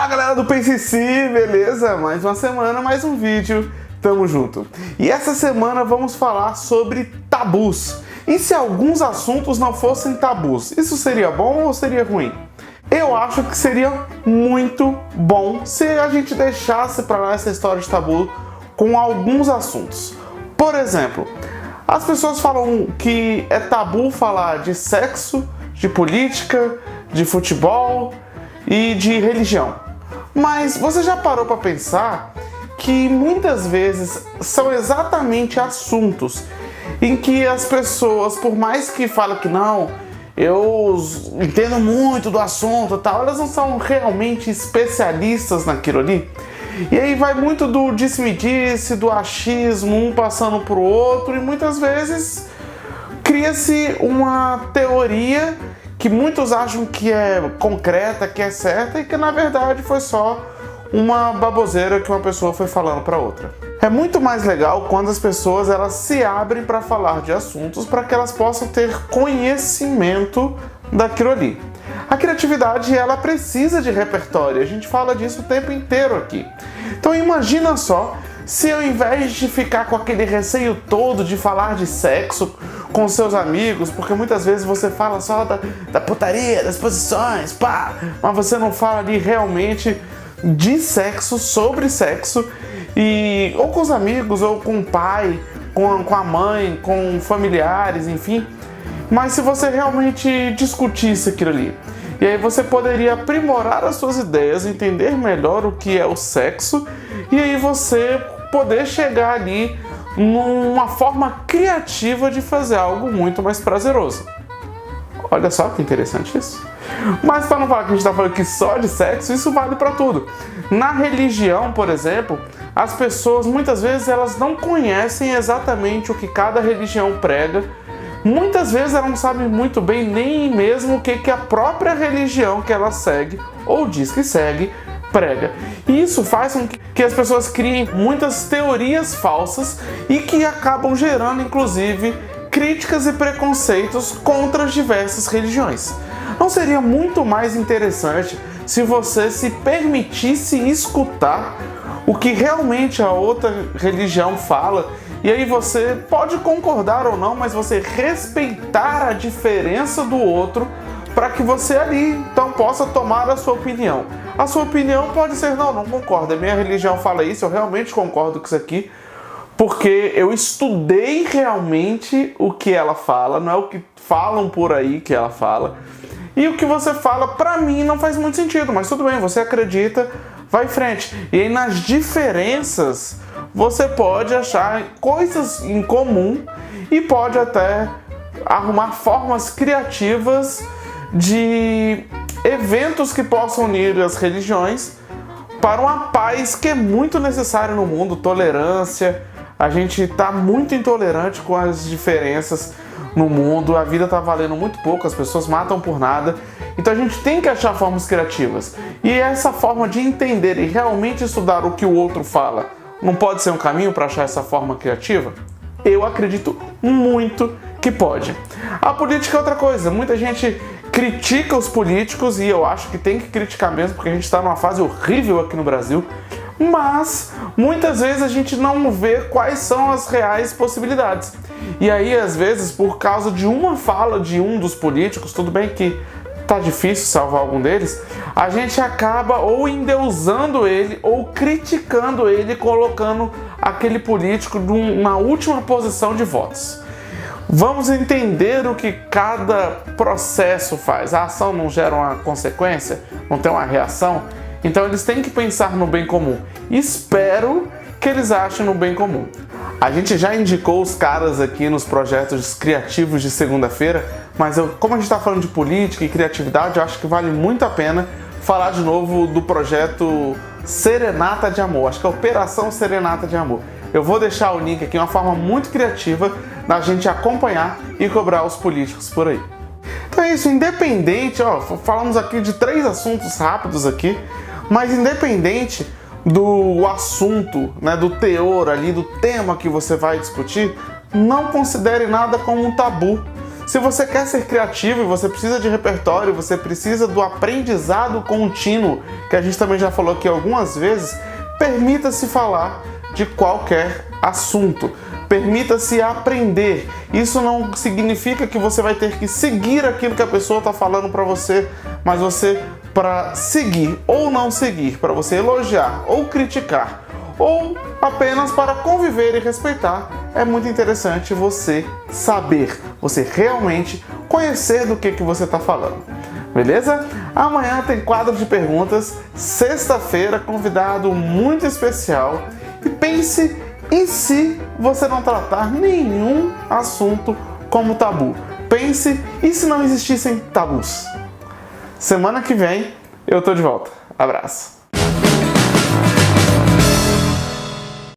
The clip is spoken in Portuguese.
Fala galera do PCC, beleza? Mais uma semana, mais um vídeo, tamo junto. E essa semana vamos falar sobre tabus. E se alguns assuntos não fossem tabus, isso seria bom ou seria ruim? Eu acho que seria muito bom se a gente deixasse pra lá essa história de tabu com alguns assuntos. Por exemplo, as pessoas falam que é tabu falar de sexo, de política, de futebol e de religião. Mas você já parou para pensar que muitas vezes são exatamente assuntos em que as pessoas, por mais que falem que não, eu entendo muito do assunto e tal, elas não são realmente especialistas naquilo ali. E aí vai muito do disse-me-disse, do achismo, um passando pro outro, e muitas vezes cria-se uma teoria que muitos acham que é concreta, que é certa, e que na verdade foi só uma baboseira que uma pessoa foi falando para outra. É muito mais legal quando as pessoas elas se abrem para falar de assuntos para que elas possam ter conhecimento daquilo ali. A criatividade ela precisa de repertório, a gente fala disso o tempo inteiro aqui. Então imagina só se ao invés de ficar com aquele receio todo de falar de sexo com seus amigos, porque muitas vezes você fala só da putaria, das posições, pá, mas você não fala ali realmente de sexo, sobre sexo, e ou com os amigos, ou com o pai, com a mãe, com familiares, enfim. Mas se você realmente discutisse aquilo ali, e aí você poderia aprimorar as suas ideias, entender melhor o que é o sexo, e aí você poder chegar ali numa forma criativa de fazer algo muito mais prazeroso. Olha só que interessante isso. Mas para não falar que a gente está falando aqui só de sexo, isso vale para tudo. Na religião, por exemplo, as pessoas muitas vezes elas não conhecem exatamente o que cada religião prega. Muitas vezes elas não sabem muito bem nem mesmo o que a própria religião que ela segue ou diz que segue prega. E isso faz com que as pessoas criem muitas teorias falsas e que acabam gerando, inclusive, críticas e preconceitos contra as diversas religiões. Não seria muito mais interessante se você se permitisse escutar o que realmente a outra religião fala, e aí você pode concordar ou não, mas você respeitar a diferença do outro para que você ali então possa tomar a sua opinião. A sua opinião pode ser, não concordo, a minha religião fala isso, eu realmente concordo com isso aqui, porque eu estudei realmente o que ela fala, não é o que falam por aí que ela fala. E o que você fala, pra mim, não faz muito sentido, mas tudo bem, você acredita, vai em frente. E aí nas diferenças, você pode achar coisas em comum e pode até arrumar formas criativas de eventos que possam unir as religiões para uma paz que é muito necessária no mundo, tolerância. A gente está muito intolerante com as diferenças no mundo, a vida está valendo muito pouco, as pessoas matam por nada, então a gente tem que achar formas criativas. E essa forma de entender e realmente estudar o que o outro fala não pode ser um caminho para achar essa forma criativa? Eu acredito muito que pode. A política é outra coisa, muita gente critica os políticos e eu acho que tem que criticar mesmo, porque a gente está numa fase horrível aqui no Brasil, mas muitas vezes a gente não vê quais são as reais possibilidades. E aí, às vezes, por causa de uma fala de um dos políticos, tudo bem que tá difícil salvar algum deles, a gente acaba ou endeusando ele ou criticando ele, colocando aquele político numa última posição de votos. Vamos entender o que cada processo faz. A ação não gera uma consequência, não tem uma reação. Então eles têm que pensar no bem comum. Espero que eles achem no bem comum. A gente já indicou os caras aqui nos projetos criativos de segunda-feira, mas como a gente está falando de política e criatividade, eu acho que vale muito a pena falar de novo do projeto Serenata de Amor. Acho que é Operação Serenata de Amor. Eu vou deixar o link aqui, uma forma muito criativa da gente acompanhar e cobrar os políticos por aí. Então é isso, independente, falamos aqui de 3 assuntos rápidos aqui, mas independente do assunto, né, do teor ali, do tema que você vai discutir, não considere nada como um tabu. Se você quer ser criativo e você precisa de repertório, você precisa do aprendizado contínuo, que a gente também já falou aqui algumas vezes, permita-se falar de qualquer assunto. Permita-se aprender. Isso não significa que você vai ter que seguir aquilo que a pessoa está falando para você, mas você, para seguir ou não seguir, para você elogiar ou criticar, ou apenas para conviver e respeitar, é muito interessante você saber, você realmente conhecer do que você está falando. Beleza? Amanhã tem quadro de perguntas, sexta-feira, convidado muito especial. E pense, e se você não tratar nenhum assunto como tabu? Pense, e se não existissem tabus? Semana que vem eu tô de volta. Abraço!